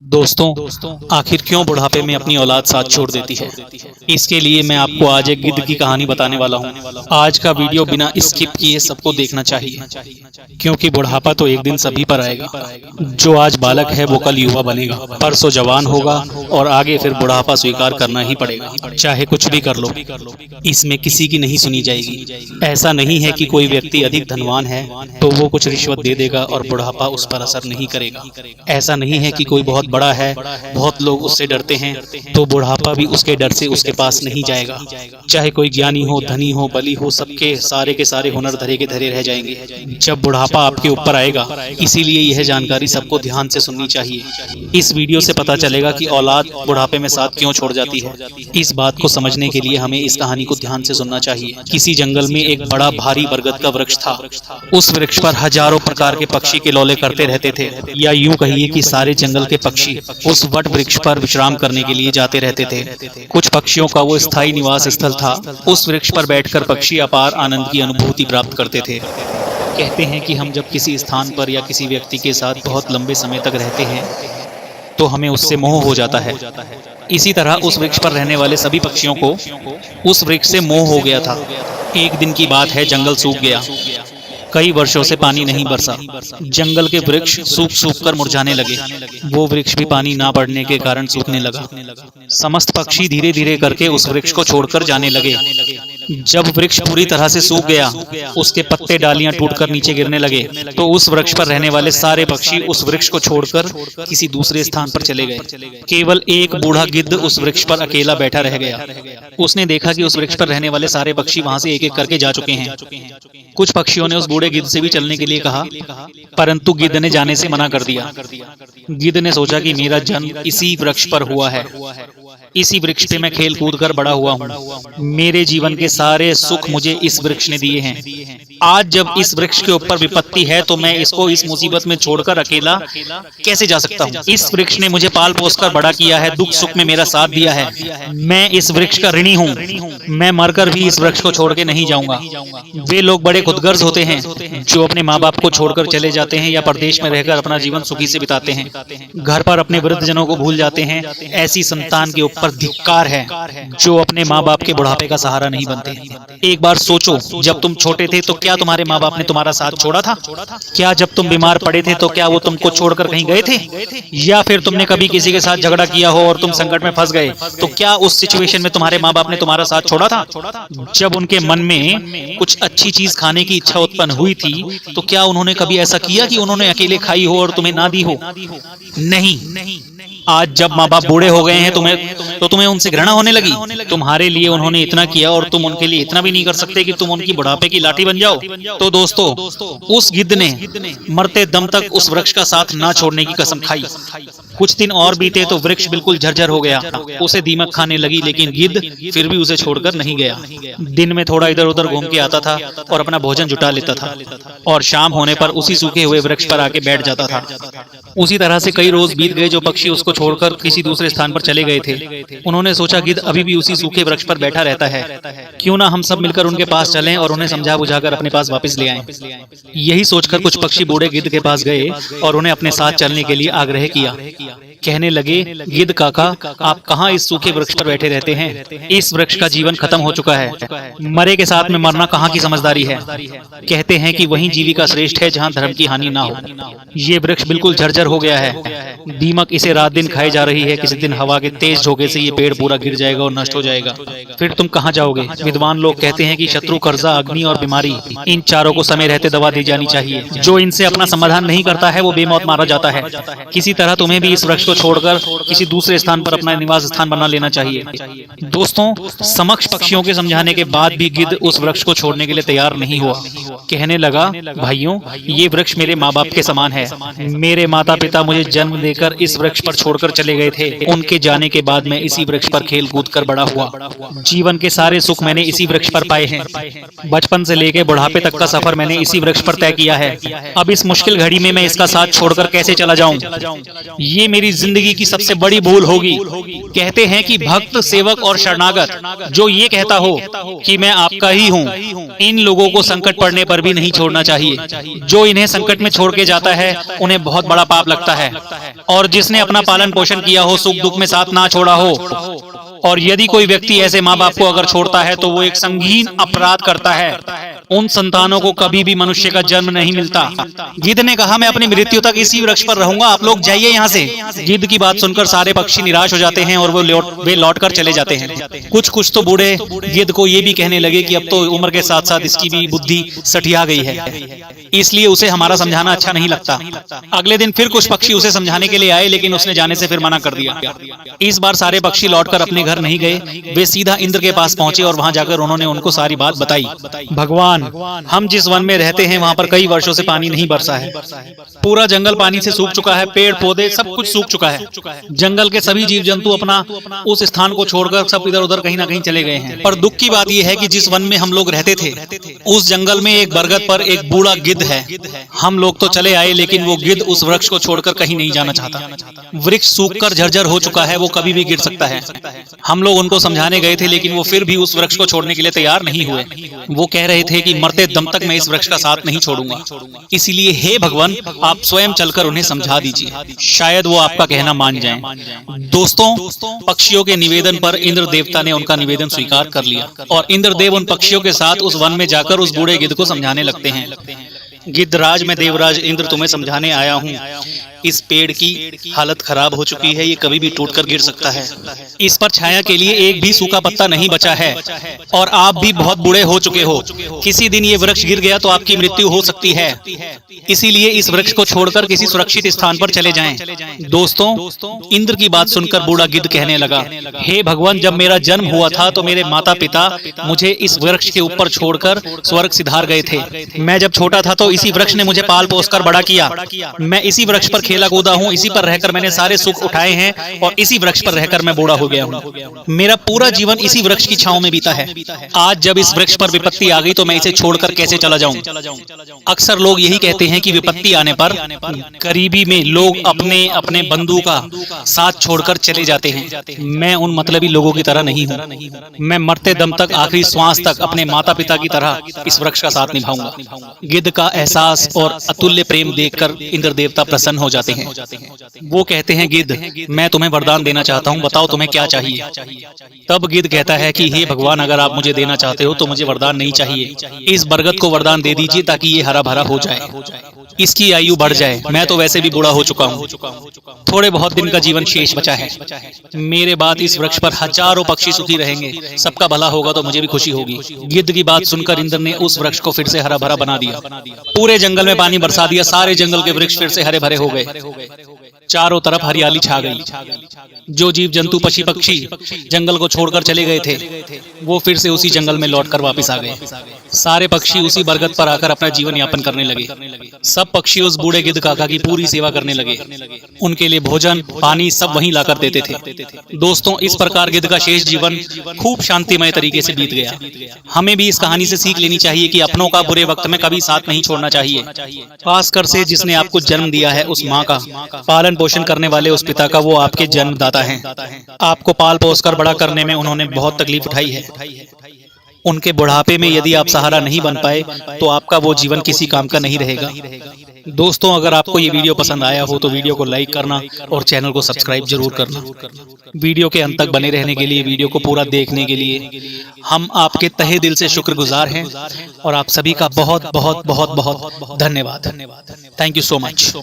दोस्तों, आखिर क्यों बुढ़ापे में अपनी औलाद साथ छोड़ देती है? इसके लिए मैं आपको आज एक गिद्ध की कहानी बताने वाला हूँ। आज का वीडियो बिना स्किप किए सबको देखना चाहिए, क्योंकि बुढ़ापा तो एक दिन सभी पर आएगा। जो आज बालक है वो कल युवा बनेगा, परसों जवान होगा और आगे फिर बुढ़ापा स्वीकार करना ही पड़ेगा, चाहे कुछ भी कर लो। इसमें किसी की नहीं सुनी जाएगी। ऐसा नहीं है कि कोई व्यक्ति अधिक धनवान है तो वो कुछ रिश्वत दे देगा और बुढ़ापा उस पर असर नहीं करेगा। ऐसा नहीं है कि कोई बहुत बड़ा है, बहुत लोग उससे डरते हैं तो बुढ़ापा भी उसके डर से उसके पास नहीं जाएगा। चाहे कोई ज्ञानी हो, धनी हो, बली हो, सबके सारे के सारे हुनर धरे के धरे रह जाएंगे जब बुढ़ापा आपके ऊपर आएगा। इसीलिए यह जानकारी सबको ध्यान से सुननी चाहिए। इस वीडियो से पता चलेगा कि औलाद बुढ़ापे में साथ क्यों छोड़ जाती है। इस बात को समझने के लिए हमें इस कहानी को ध्यान से सुनना चाहिए। किसी जंगल में एक बड़ा भारी बरगद का वृक्ष था। उस वृक्ष पर हजारों प्रकार के पक्षी किलौले करते रहते थे, या यूं कहिए कि सारे जंगल के पक्षी उस वट वृक्ष पर विश्राम करने के लिए जाते रहते थे। कुछ पक्षियों का वो स्थायी निवास स्थल था। उस वृक्ष पर बैठकर पक्षी अपार आनंद की अनुभूति प्राप्त करते थे। कहते हैं कि हम जब किसी स्थान पर या किसी व्यक्ति के साथ बहुत लंबे समय तक रहते हैं तो हमें उससे मोह हो जाता है। इसी तरह उस वृक्ष पर रहने वाले सभी पक्षियों को उस वृक्ष से मोह हो गया था। एक दिन की बात है, जंगल सूख गया। कई वर्षों से पानी नहीं बरसा। जंगल के वृक्ष सूख सूख कर मुरझाने लगे। वो वृक्ष भी पानी ना पड़ने के कारण सूखने लगा। समस्त पक्षी धीरे धीरे करके उस वृक्ष को छोड़कर जाने लगे। जब वृक्ष पूरी तरह से सूख गया, उसके पत्ते डालियां टूटकर नीचे गिरने लगे, तो उस वृक्ष पर रहने वाले सारे पक्षी उस वृक्ष को छोड़कर किसी दूसरे स्थान पर चले गए। केवल एक बूढ़ा गिद्ध उस वृक्ष पर अकेला बैठा रह गया। उसने देखा कि उस वृक्ष पर रहने वाले सारे पक्षी वहां से एक एक करके जा चुके हैं। कुछ पक्षियों ने उस बूढ़े गिद्ध से भी चलने के लिए कहा, परंतु गिद्ध ने जाने से मना कर दिया। गिद्ध ने सोचा कि मेरा जन्म इसी वृक्ष पर हुआ है, इसी वृक्ष पे मैं खेल कूद कर बड़ा हुआ हूँ। मेरे जीवन के सारे सुख मुझे इस वृक्ष ने दिए हैं। आज जब इस वृक्ष के ऊपर विपत्ति है तो मैं इसको इस मुसीबत में छोड़कर अकेला कैसे जा सकता हूँ। इस वृक्ष ने मुझे पाल पोस कर बड़ा किया है, दुख सुख में मेरा साथ दिया है। मैं इस वृक्ष का ऋणी हूँ। मैं मरकर भी इस वृक्ष को छोड़ के नहीं जाऊंगा। वे लोग बड़े खुदगर्ज होते हैं जो अपने माँ बाप को छोड़कर चले जाते हैं या परदेश में रहकर अपना जीवन सुखी से बिताते हैं। घर पर अपने वृद्धजनों को भूल जाते हैं। ऐसी संतान के पर धिक्कार है जो अपने माँ बाप के बुढ़ापे का सहारा नहीं बनते। एक बार सोचो, जब तुम छोटे थे तो क्या तुम्हारे माँ बाप ने तुम्हारा साथ छोड़ा था? क्या जब तुम बीमार पड़े थे तो क्या वो तुमको छोड़कर कहीं गए थे? या फिर तुमने कभी किसी के साथ झगड़ा किया हो और तुम संकट में फंस गए तो क्या उस सिचुएशन में तुम्हारे माँ बाप ने तुम्हारा साथ छोड़ा था? जब उनके मन में कुछ अच्छी चीज खाने की इच्छा उत्पन्न हुई थी तो क्या उन्होंने कभी ऐसा किया कि उन्होंने अकेले खाई हो और तुम्हें ना दी हो? नहीं। आज जब माँ बाप बूढ़े हो गए हैं तुम्हें उनसे घृणा होने लगी। तुम्हारे लिए उन्होंने इतना किया और तुम उनके लिए इतना भी नहीं कर सकते कि तुम उनकी बुढ़ापे की लाठी बन जाओ। तो दोस्तों, उस गिद्ध ने मरते दम तक उस वृक्ष का साथ ना छोड़ने की कसम खाई। कुछ दिन और बीते तो वृक्ष बिल्कुल झरझर हो गया। उसे दीमक खाने लगी, लेकिन गिद्ध फिर भी उसे छोड़कर नहीं गया। दिन में थोड़ा इधर उधर घूम के आता था और अपना भोजन जुटा लेता था, और शाम होने पर उसी सूखे हुए वृक्ष पर आके बैठ जाता था। उसी तरह से कई रोज बीत गए। जो पक्षी उसको छोड़कर किसी दूसरे स्थान पर चले गए थे, उन्होंने सोचा गिद्ध अभी भी उसी सूखे वृक्ष पर बैठा रहता है, क्यों ना हम सब मिलकर उनके पास चलें और उन्हें समझा बुझाकर अपने पास वापस ले आएं। यही सोचकर कुछ पक्षी बूढ़े गिद्ध के पास गए और उन्हें अपने साथ चलने के लिए आग्रह किया। कहने लगे, गिद्ध काका, आप कहाँ इस सूखे वृक्ष पर बैठे रहते हैं? इस वृक्ष का जीवन खत्म हो चुका है। मरे के साथ में मरना कहाँ की समझदारी है? कहते हैं कि वही जीविका श्रेष्ठ है जहाँ धर्म की हानि ना हो। ये वृक्ष बिल्कुल झरझर हो गया है। दीमक इसे रात दिन खाई जा रही है। किसी दिन हवा के तेज झोंके से ये पेड़ पूरा गिर जाएगा और नष्ट हो जाएगा। फिर तुम कहाँ जाओगे? विद्वान लोग कहते हैं कि शत्रु, कर्जा, अग्नि और बीमारी, इन चारों को समय रहते दवा दी जानी चाहिए। जो इनसे अपना समाधान नहीं करता है वो बेमौत मारा जाता है। किसी तरह तुम्हें भी इस वृक्ष को छोड़कर किसी दूसरे स्थान पर अपना निवास स्थान बना लेना चाहिए। दोस्तों, समक्ष पक्षियों के समझाने के बाद भी गिद्ध उस वृक्ष को छोड़ने के लिए तैयार नहीं हुआ। कहने लगा, भाइयों, ये वृक्ष मेरे माँ बाप के समान है। मेरे माता पिता मुझे जन्म देकर इस वृक्ष पर छोड़कर चले गए थे। उनके जाने के बाद मैं इसी वृक्ष पर खेल कूद कर बड़ा हुआ। जीवन के सारे सुख मैंने इसी वृक्ष पर पाए हैं। बचपन से लेकर बुढ़ापे तक का सफर मैंने इसी वृक्ष पर तय किया है। अब इस मुश्किल घड़ी में मैं इसका साथ छोड़कर कैसे चला जाऊं? ये मेरी जिंदगी की सबसे बड़ी भूल होगी। कहते हैं कि भक्त, सेवक और शरणागत जो ये कहता हो कि मैं आपका ही हूँ, इन लोगों को संकट पड़ने पर भी नहीं छोड़ना चाहिए। जो इन्हें संकट में छोड़ के जाता है उन्हें बहुत बड़ा पाप लगता है। और जिसने अपना पालन पोषण किया हो, सुख दुख में साथ ना छोड़ा हो, और यदि कोई व्यक्ति ऐसे माँ बाप को अगर छोड़ता है तो वो एक संगीन अपराध करता है। उन संतानों को कभी भी मनुष्य का जन्म नहीं मिलता। गिद्ध ने कहा, मैं अपनी मृत्यु तक इसी वृक्ष पर रहूंगा, आप लोग जाइए यहाँ से। गिद्ध की बात सुनकर सारे पक्षी निराश हो जाते हैं और वे लौटकर चले जाते हैं। कुछ तो बूढ़े गिद्ध को ये भी कहने लगे कि अब तो उम्र के साथ साथ इसकी भी बुद्धि सठिया गई है, इसलिए उसे हमारा समझाना अच्छा नहीं लगता। अगले दिन फिर कुछ पक्षी उसे समझाने के लिए आए, लेकिन उसने जाने से फिर मना कर दिया। इस बार सारे पक्षी लौटकर अपने घर नहीं गए, वे सीधा इंद्र के पास पहुंचे और वहां जाकर उन्होंने उनको सारी बात बताई। भगवान, हम जिस वन में रहते हैं वहां पर कई वर्षों से पानी नहीं बरसा है। पूरा जंगल पानी से सूख चुका है, पेड़ पौधे सब कुछ सूख चुका है। जंगल के सभी जीव जंतु अपना उस स्थान को छोड़कर सब इधर उधर कहीं ना कहीं चले गए हैं। पर दुख की बात यह है कि जिस वन में हम लोग रहते थे, उस जंगल में एक बरगद पर एक बूढ़ा गिद्ध है। हम लोग तो चले आए, लेकिन वो गिद्ध उस वृक्ष को छोड़कर कहीं नहीं जाना चाहता। वृक्ष सूखकर झरझर हो चुका है, वो कभी भी गिर सकता है। हम लोग उनको समझाने गए थे, लेकिन वो फिर भी उस वृक्ष को छोड़ने के लिए तैयार नहीं हुए। वो कह रहे थे कि मरते दम तक मैं इस वृक्ष का साथ नहीं छोड़ूंगा। इसीलिए हे भगवान, आप स्वयं चलकर उन्हें समझा दीजिए, शायद वो आपका कहना मान जाएं। दोस्तों, पक्षियों के निवेदन पर इंद्र देवता ने उनका निवेदन स्वीकार कर लिया और इंद्रदेव उन पक्षियों के साथ उस वन में जाकर उस बूढ़े गिद्ध को समझाने लगते हैं। गिद्धराज, मैं देवराज इंद्र तुम्हें समझाने आया हूँ। इस पेड़ की हालत खराब हो चुकी है, ये कभी भी टूटकर गिर सकता है। इस पर छाया के लिए एक भी सूखा पत्ता नहीं बचा है और आप भी बहुत बूढ़े हो चुके हो। किसी दिन ये वृक्ष गिर गया तो आपकी मृत्यु हो सकती है। इसीलिए इस वृक्ष को छोड़कर किसी सुरक्षित स्थान पर चले जाएं। दोस्तों, इंद्र की बात सुनकर बूढ़ा गिद्ध कहने लगा, हे भगवान, जब मेरा जन्म हुआ था तो मेरे माता पिता मुझे इस वृक्ष के ऊपर छोड़कर स्वर्ग सिधार गए थे। मैं जब छोटा था तो इसी वृक्ष ने मुझे पाल पोसकर बड़ा किया। मैं इसी वृक्ष पर खेला कूदा हूँ, इसी पर रहकर मैंने सारे सुख उठाए हैं और इसी वृक्ष पर रहकर मैं बूढ़ा हो गया हूँ। मेरा पूरा जीवन इसी वृक्ष की छांव में बीता है। आज जब इस वृक्ष पर विपत्ति आ गई तो मैं इसे छोड़कर कैसे चला जाऊं? अक्सर लोग यही कहते हैं कि विपत्ति आने पर करीबी में लोग अपने अपने बंधु का साथ छोड़कर चले जाते हैं। मैं उन मतलबी लोगों की तरह नहीं हूँ। मैं मरते दम तक, आखिरी श्वास तक अपने माता पिता की तरह इस वृक्ष का साथ निभाऊंगा। गिद्ध का एहसास और अतुल्य प्रेम देखकर इंद्र देवता प्रसन्न हो जाते हैं। वो कहते हैं, गिद्ध, मैं तुम्हें वरदान देना चाहता हूँ, बताओ तुम्हें क्या चाहिए। तब गिद्ध कहता है कि हे भगवान, अगर आप मुझे देना चाहते हो तो मुझे वरदान नहीं चाहिए। इस बरगद को वरदान दे दीजिए ताकि ये हरा भरा हो जाए, इसकी आयु बढ़ जाए। मैं तो वैसे भी बूढ़ा हो चुका हूँ, थोड़े बहुत दिन का जीवन शेष बचा है। मेरे बाद इस वृक्ष पर हजारों पक्षी सुखी रहेंगे, सबका भला होगा तो मुझे भी खुशी होगी। गिद्ध की बात सुनकर इंद्र ने उस वृक्ष को फिर से हरा भरा बना दिया। पूरे जंगल में पानी बरसा दिया, सारे जंगल के वृक्ष फिर से हरे भरे हो गए। चारों तरफ हरियाली छा गई। जो जीव जंतु, पशु पक्षी जंगल को छोड़कर चले गए थे, वो फिर से उसी जंगल में लौटकर वापस आ गए। सारे पक्षी उसी बरगद पर आकर अपना जीवन यापन करने लगे। सब पक्षी उस बूढ़े गिद्ध काका की पूरी सेवा करने लगे। उनके लिए भोजन, पानी सब वहीं लाकर देते थे। दोस्तों, इस प्रकार गिद्ध का शेष जीवन खूब शांतिमय तरीके से बीत गया। हमें भी इस कहानी से सीख लेनी चाहिए कि अपनों का बुरे वक्त में कभी साथ नहीं छोड़ना चाहिए। खासकर से जिसने आपको जन्म दिया है, उस माँ का पालन पोषण करने वाले उस पिता का, वो आपके जन्मदाता हैं। आपको पाल पोस कर बड़ा करने में उन्होंने बहुत तकलीफ उठाई है। उनके बुढ़ापे में यदि आप सहारा नहीं बन पाए तो आपका वो जीवन किसी काम का नहीं रहेगा। दोस्तों, अगर आपको ये वीडियो पसंद आया हो तो वीडियो को लाइक करना और चैनल को सब्सक्राइब जरूर करना। वीडियो के अंत तक बने रहने के लिए, वीडियो को पूरा देखने के लिए हम आपके तहे दिल से शुक्रगुजार हैं और आप सभी का बहुत बहुत बहुत बहुत धन्यवाद। Thank you so much.